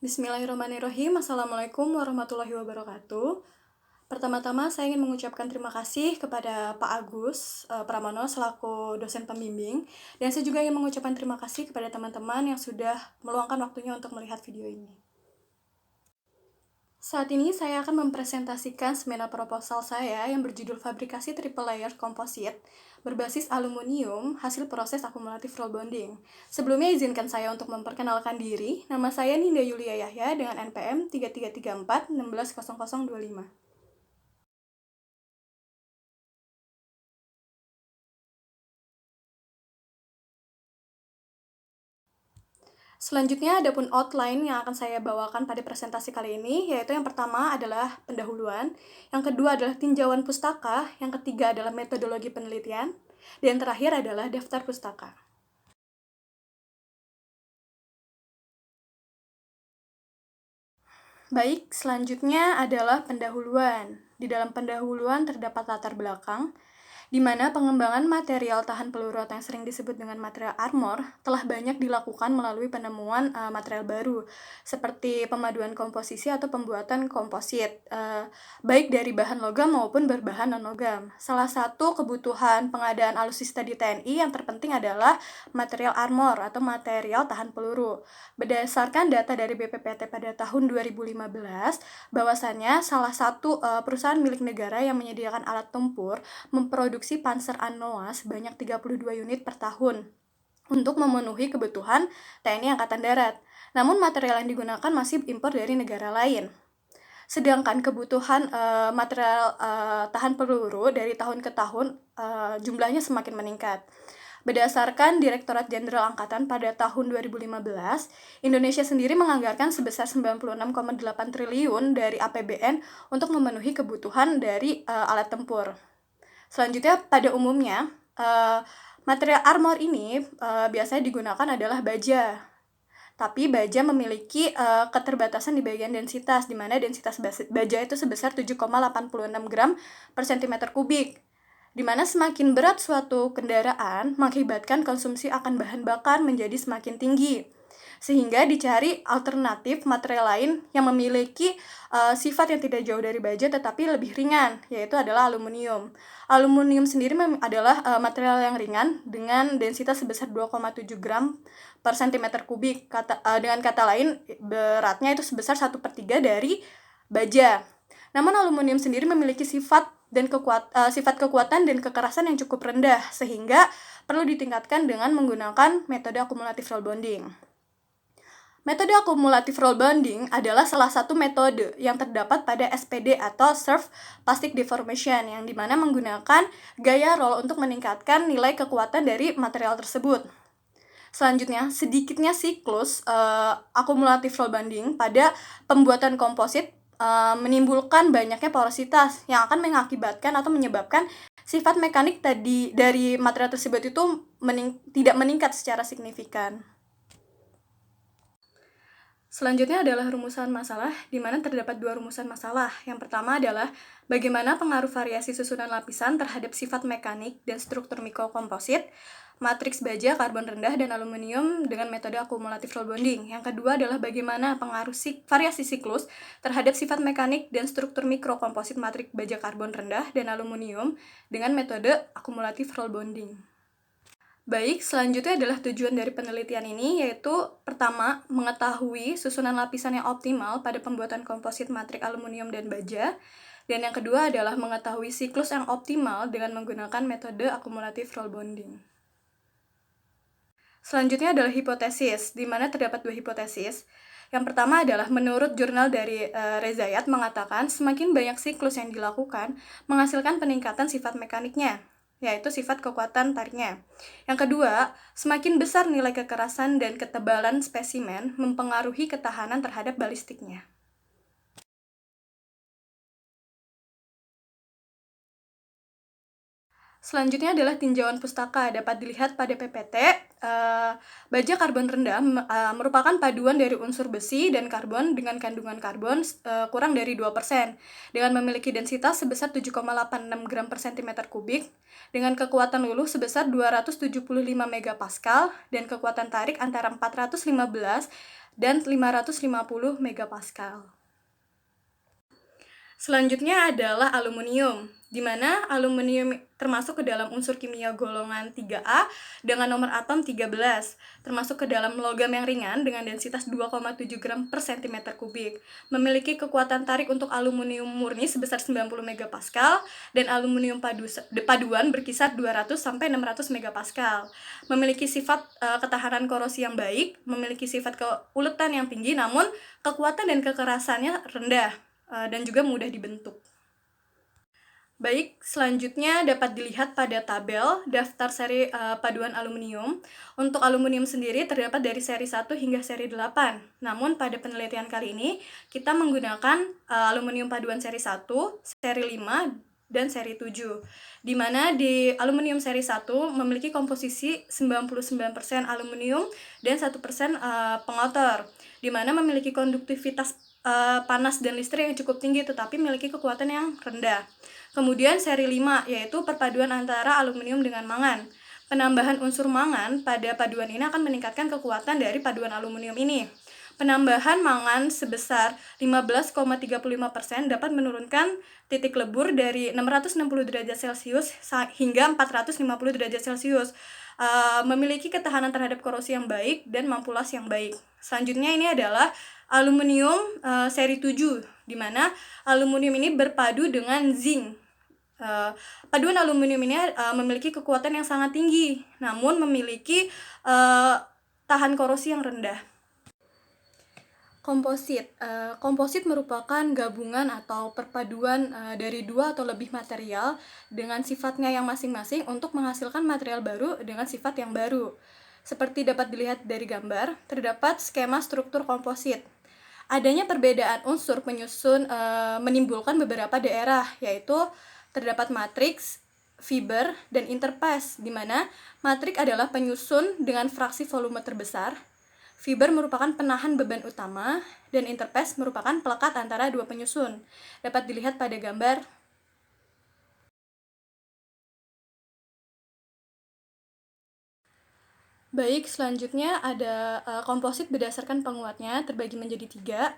Bismillahirrahmanirrahim. Assalamualaikum warahmatullahi wabarakatuh. Pertama-tama saya ingin mengucapkan terima kasih kepada Pak Agus Pramono selaku dosen pembimbing, dan saya juga ingin mengucapkan terima kasih kepada teman-teman yang sudah meluangkan waktunya untuk melihat video ini. Saat ini saya akan mempresentasikan seminar proposal saya yang berjudul Fabrikasi Triple Layer Composite berbasis aluminium hasil proses akumulatif roll bonding. Sebelumnya izinkan saya untuk memperkenalkan diri. Nama saya Ninda Yulia Yahya dengan NPM 3334 160025. Selanjutnya ada pun outline yang akan saya bawakan pada presentasi kali ini, yaitu yang pertama adalah pendahuluan, yang kedua adalah tinjauan pustaka, yang ketiga adalah metodologi penelitian, dan yang terakhir adalah daftar pustaka. Baik, selanjutnya adalah pendahuluan. Di dalam pendahuluan terdapat latar belakang, di mana pengembangan material tahan peluru atau yang sering disebut dengan material armor telah banyak dilakukan melalui penemuan material baru, seperti pemaduan komposisi atau pembuatan komposit, baik dari bahan logam maupun berbahan non-logam. Salah satu kebutuhan pengadaan alutsista di TNI yang terpenting adalah material armor atau material tahan peluru. Berdasarkan data dari BPPT pada tahun 2015, bahwasannya salah satu perusahaan milik negara yang menyediakan alat tempur memproduksi Panzer Anoa sebanyak 32 unit per tahun untuk memenuhi kebutuhan TNI Angkatan Darat. Namun material yang digunakan masih impor dari negara lain. Sedangkan kebutuhan material tahan peluru dari tahun ke tahun jumlahnya semakin meningkat. Berdasarkan Direktorat Jenderal Angkatan pada tahun 2015, Indonesia sendiri menganggarkan sebesar 96,8 triliun dari APBN untuk memenuhi kebutuhan dari alat tempur. Selanjutnya, pada umumnya, material armor ini biasanya digunakan adalah baja. Tapi baja memiliki keterbatasan di bagian densitas, di mana densitas baja itu sebesar 7,86 gram per centimeter kubik. Di mana semakin berat suatu kendaraan mengakibatkan konsumsi akan bahan bakar menjadi semakin tinggi. Sehingga dicari alternatif material lain yang memiliki sifat yang tidak jauh dari baja tetapi lebih ringan, yaitu adalah aluminium. Aluminium sendiri adalah material yang ringan dengan densitas sebesar 2,7 gram per centimeter kubik. Dengan kata lain, beratnya itu sebesar 1/3 dari baja. Namun aluminium sendiri memiliki sifat kekuatan dan kekerasan yang cukup rendah, sehingga perlu ditingkatkan dengan menggunakan metode akumulatif roll bonding. Metode akumulatif roll bonding adalah salah satu metode yang terdapat pada SPD atau Surface Plastic Deformation, yang dimana menggunakan gaya roll untuk meningkatkan nilai kekuatan dari material tersebut. Selanjutnya, sedikitnya siklus akumulatif roll bonding pada pembuatan komposit menimbulkan banyaknya porositas yang akan mengakibatkan atau menyebabkan sifat mekanik dari material tersebut itu tidak meningkat secara signifikan. Selanjutnya adalah rumusan masalah, di mana terdapat dua rumusan masalah. Yang pertama adalah bagaimana pengaruh variasi susunan lapisan terhadap sifat mekanik dan struktur mikrokomposit, matriks baja, karbon rendah, dan aluminium dengan metode akumulatif roll bonding. Yang kedua adalah bagaimana pengaruh variasi siklus terhadap sifat mekanik dan struktur mikrokomposit matriks baja, karbon rendah, dan aluminium dengan metode akumulatif roll bonding. Baik, selanjutnya adalah tujuan dari penelitian ini, yaitu pertama, mengetahui susunan lapisan yang optimal pada pembuatan komposit matrik aluminium dan baja, dan yang kedua adalah mengetahui siklus yang optimal dengan menggunakan metode akumulatif roll bonding. Selanjutnya adalah hipotesis, di mana terdapat dua hipotesis. Yang pertama adalah menurut jurnal dari Rezayat mengatakan semakin banyak siklus yang dilakukan menghasilkan peningkatan sifat mekaniknya, yaitu sifat kekuatan tariknya. Yang kedua, semakin besar nilai kekerasan dan ketebalan spesimen mempengaruhi ketahanan terhadap balistiknya. Selanjutnya adalah tinjauan pustaka. Dapat dilihat pada PPT, baja karbon rendah merupakan paduan dari unsur besi dan karbon dengan kandungan karbon kurang dari 2%, dengan memiliki densitas sebesar 7,86 gram per cm kubik, dengan kekuatan luluh sebesar 275 megapascal, dan kekuatan tarik antara 415 dan 550 megapascal. Selanjutnya adalah aluminium, di mana aluminium termasuk ke dalam unsur kimia golongan 3A dengan nomor atom 13, termasuk ke dalam logam yang ringan dengan densitas 2,7 gram per cm kubik, memiliki kekuatan tarik untuk aluminium murni sebesar 90 megapascal, dan aluminium paduan berkisar 200 sampai 600 megapascal, memiliki sifat ketahanan korosi yang baik, memiliki sifat keuletan yang tinggi, namun kekuatan dan kekerasannya rendah, dan juga mudah dibentuk. Baik, selanjutnya dapat dilihat pada tabel daftar seri paduan aluminium. Untuk aluminium sendiri terdapat dari seri 1 hingga seri 8. Namun pada penelitian kali ini kita menggunakan aluminium paduan seri 1, seri 5, dan seri 7. Di mana di aluminium seri 1 memiliki komposisi 99% aluminium dan 1% pengotor, di mana memiliki konduktivitas panas dan listrik yang cukup tinggi tetapi memiliki kekuatan yang rendah. Kemudian seri 5 yaitu perpaduan antara aluminium dengan mangan. Penambahan unsur mangan pada paduan ini akan meningkatkan kekuatan dari paduan aluminium ini. Penambahan mangan sebesar 15,35% dapat menurunkan titik lebur dari 660 derajat Celcius hingga 450 derajat Celcius. Memiliki ketahanan terhadap korosi yang baik dan mampu las yang baik. Selanjutnya ini adalah aluminium seri 7, di mana aluminium ini berpadu dengan zinc. Paduan aluminium ini memiliki kekuatan yang sangat tinggi, namun memiliki tahan korosi yang rendah. Komposit. Komposit merupakan gabungan atau perpaduan dari dua atau lebih material dengan sifatnya yang masing-masing untuk menghasilkan material baru dengan sifat yang baru. Seperti dapat dilihat dari gambar, terdapat skema struktur komposit. Adanya perbedaan unsur penyusun menimbulkan beberapa daerah, yaitu terdapat matriks, fiber, dan interface, di mana matriks adalah penyusun dengan fraksi volume terbesar, fiber merupakan penahan beban utama, dan interface merupakan pelekat antara dua penyusun. Dapat dilihat pada gambar. Baik, selanjutnya ada komposit berdasarkan penguatnya terbagi menjadi 3.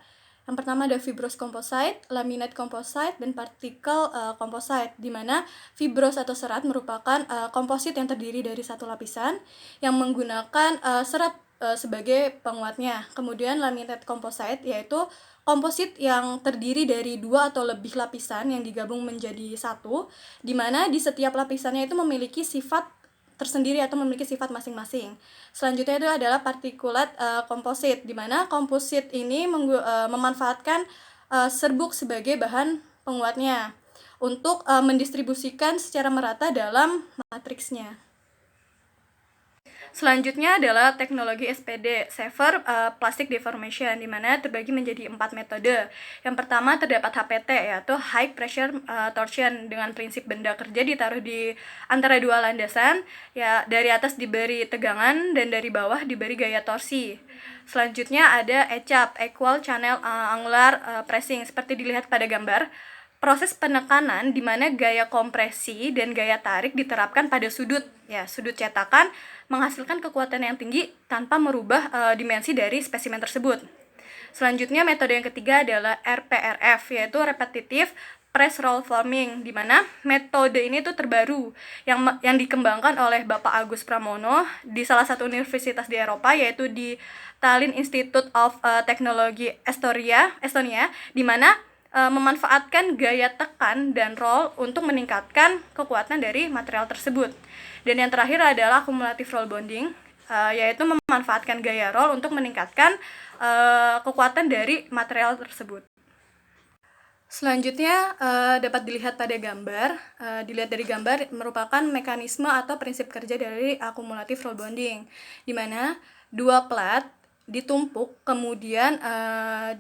Yang pertama ada fibrous composite, laminate composite, dan particle composite, di mana fibros atau serat merupakan komposit yang terdiri dari satu lapisan yang menggunakan serat sebagai penguatnya. Kemudian laminate composite yaitu komposit yang terdiri dari 2 atau lebih lapisan yang digabung menjadi satu, di mana di setiap lapisannya itu memiliki sifat tersendiri atau memiliki sifat masing-masing. Selanjutnya itu adalah particulate composite, di mana komposit ini memanfaatkan serbuk sebagai bahan penguatnya untuk mendistribusikan secara merata dalam matriksnya. Selanjutnya adalah teknologi SPD, Severe Plastic Deformation, di mana terbagi menjadi 4 metode. Yang pertama terdapat HPT, yaitu High Pressure Torsion, dengan prinsip benda kerja ditaruh di antara dua landasan, ya dari atas diberi tegangan dan dari bawah diberi gaya torsi. Selanjutnya ada ECHAP, Equal Channel Angular Pressing, seperti dilihat pada gambar. Proses penekanan di mana gaya kompresi dan gaya tarik diterapkan pada sudut cetakan, menghasilkan kekuatan yang tinggi tanpa merubah dimensi dari spesimen tersebut. Selanjutnya metode yang ketiga adalah RPRF, yaitu Repetitive Press Roll Forming, di mana metode ini tuh terbaru yang dikembangkan oleh Bapak Agus Pramono di salah satu universitas di Eropa, yaitu di Tallinn Institute of Technology Estonia, di mana memanfaatkan gaya tekan dan roll untuk meningkatkan kekuatan dari material tersebut. Dan yang terakhir adalah cumulative roll bonding, yaitu memanfaatkan gaya roll untuk meningkatkan kekuatan dari material tersebut. Selanjutnya dapat dilihat pada gambar. Dilihat dari gambar merupakan mekanisme atau prinsip kerja dari cumulative roll bonding, di mana dua plat ditumpuk, kemudian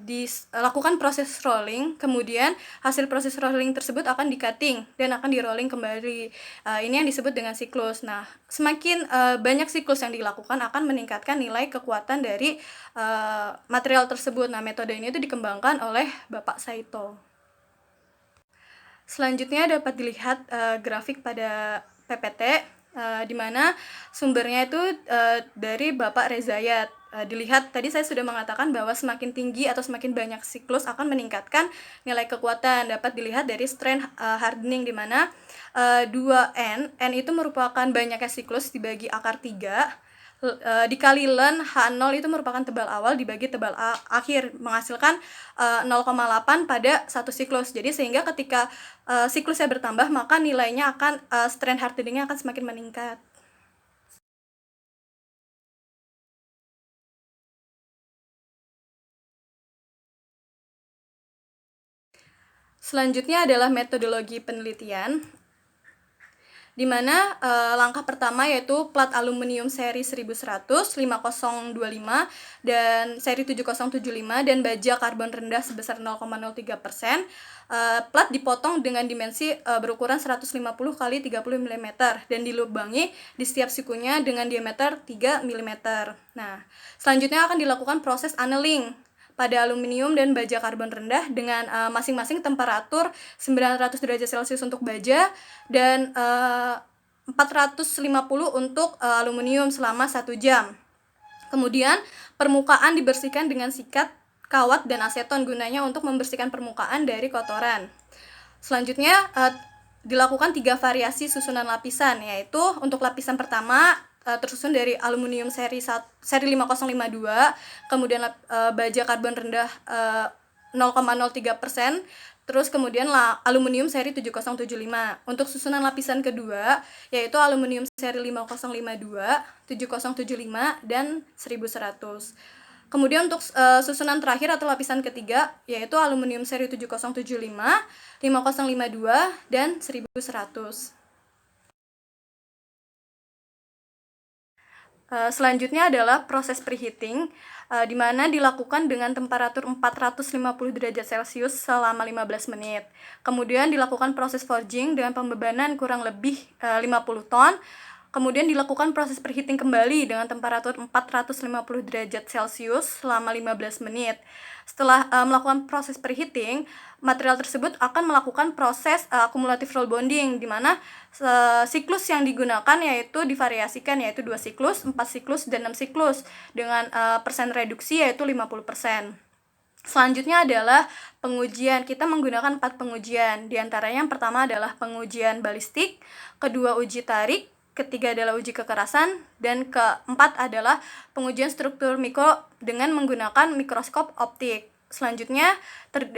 dilakukan proses rolling, kemudian hasil proses rolling tersebut akan di-cutting dan akan di-rolling kembali. Ini yang disebut dengan siklus. Nah, semakin banyak siklus yang dilakukan akan meningkatkan nilai kekuatan dari material tersebut. Nah, metode ini itu dikembangkan oleh Bapak Saito. Selanjutnya dapat dilihat grafik pada PPT, di mana sumbernya itu dari Bapak Rezayat. Dilihat tadi saya sudah mengatakan bahwa semakin tinggi atau semakin banyak siklus akan meningkatkan nilai kekuatan. Dapat dilihat dari strength hardening, di mana 2N itu merupakan banyaknya siklus dibagi akar 3, dikali len H0 itu merupakan tebal awal dibagi tebal akhir, menghasilkan 0,8 pada satu siklus. Jadi sehingga ketika siklusnya bertambah, maka nilainya akan strength hardeningnya akan semakin meningkat. Selanjutnya adalah metodologi penelitian, di mana langkah pertama yaitu plat aluminium seri 1100, 5025 dan seri 7075 dan baja karbon rendah sebesar 0,03%. Plat dipotong dengan dimensi berukuran 150 kali 30 mm dan dilubangi di setiap sikunya dengan diameter 3 mm. Nah, selanjutnya akan dilakukan proses annealing pada aluminium dan baja karbon rendah dengan masing-masing temperatur 900 derajat Celcius untuk baja dan 450 untuk aluminium selama 1 jam. Kemudian permukaan dibersihkan dengan sikat, kawat, dan aseton gunanya untuk membersihkan permukaan dari kotoran. Selanjutnya dilakukan 3 variasi susunan lapisan, yaitu untuk lapisan pertama tersusun dari aluminium seri 5052, kemudian baja karbon rendah 0,03%, terus kemudian aluminium seri 7075. Untuk susunan lapisan kedua yaitu aluminium seri 5052, 7075 dan 1100. Kemudian untuk susunan terakhir atau lapisan ketiga yaitu aluminium seri 7075, 5052 dan 1100. Selanjutnya adalah proses preheating, di mana dilakukan dengan temperatur 450 derajat Celcius selama 15 menit. Kemudian dilakukan proses forging dengan pembebanan kurang lebih 50 ton. Kemudian dilakukan proses preheating kembali dengan temperatur 450 derajat Celcius selama 15 menit. Setelah melakukan proses preheating, material tersebut akan melakukan proses cumulative roll bonding, di mana siklus yang digunakan yaitu divariasikan, yaitu 2 siklus, 4 siklus, dan 6 siklus dengan persen reduksi yaitu 50%. Selanjutnya adalah pengujian. Kita menggunakan 4 pengujian. Di antaranya yang pertama adalah pengujian balistik, kedua uji tarik, ketiga adalah uji kekerasan, dan keempat adalah pengujian struktur mikro dengan menggunakan mikroskop optik. Selanjutnya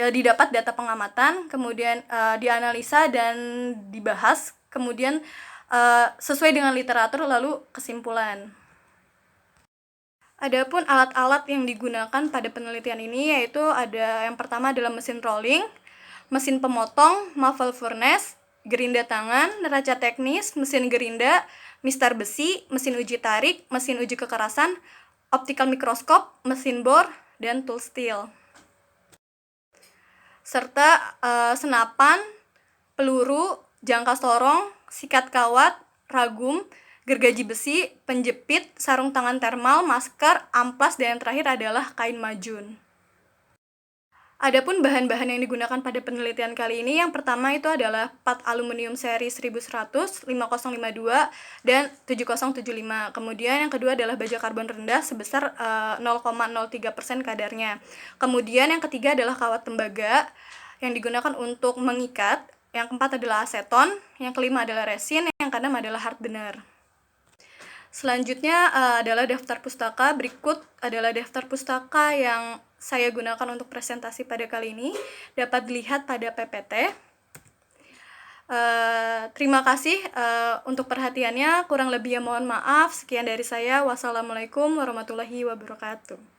didapat data pengamatan, kemudian dianalisa dan dibahas, kemudian sesuai dengan literatur lalu kesimpulan. Adapun alat-alat yang digunakan pada penelitian ini yaitu ada yang pertama adalah mesin rolling, mesin pemotong, muffle furnace, gerinda tangan, neraca teknis, mesin gerinda, mistar besi, mesin uji tarik, mesin uji kekerasan, optical mikroskop, mesin bor, dan tool steel. Serta senapan, peluru, jangka sorong, sikat kawat, ragum, gergaji besi, penjepit, sarung tangan termal, masker, amplas, dan yang terakhir adalah kain majun. Adapun bahan-bahan yang digunakan pada penelitian kali ini, yang pertama itu adalah plat aluminium seri 1100, 5052, dan 7075. Kemudian yang kedua adalah baja karbon rendah sebesar 0,03% kadarnya. Kemudian yang ketiga adalah kawat tembaga yang digunakan untuk mengikat. Yang keempat adalah aseton, yang kelima adalah resin, yang keenam adalah hardener. Selanjutnya adalah daftar pustaka. Berikut adalah daftar pustaka yang saya gunakan untuk presentasi pada kali ini. Dapat dilihat pada PPT. Terima kasih untuk perhatiannya. Kurang lebihnya mohon maaf. Sekian dari saya. Wassalamualaikum warahmatullahi wabarakatuh.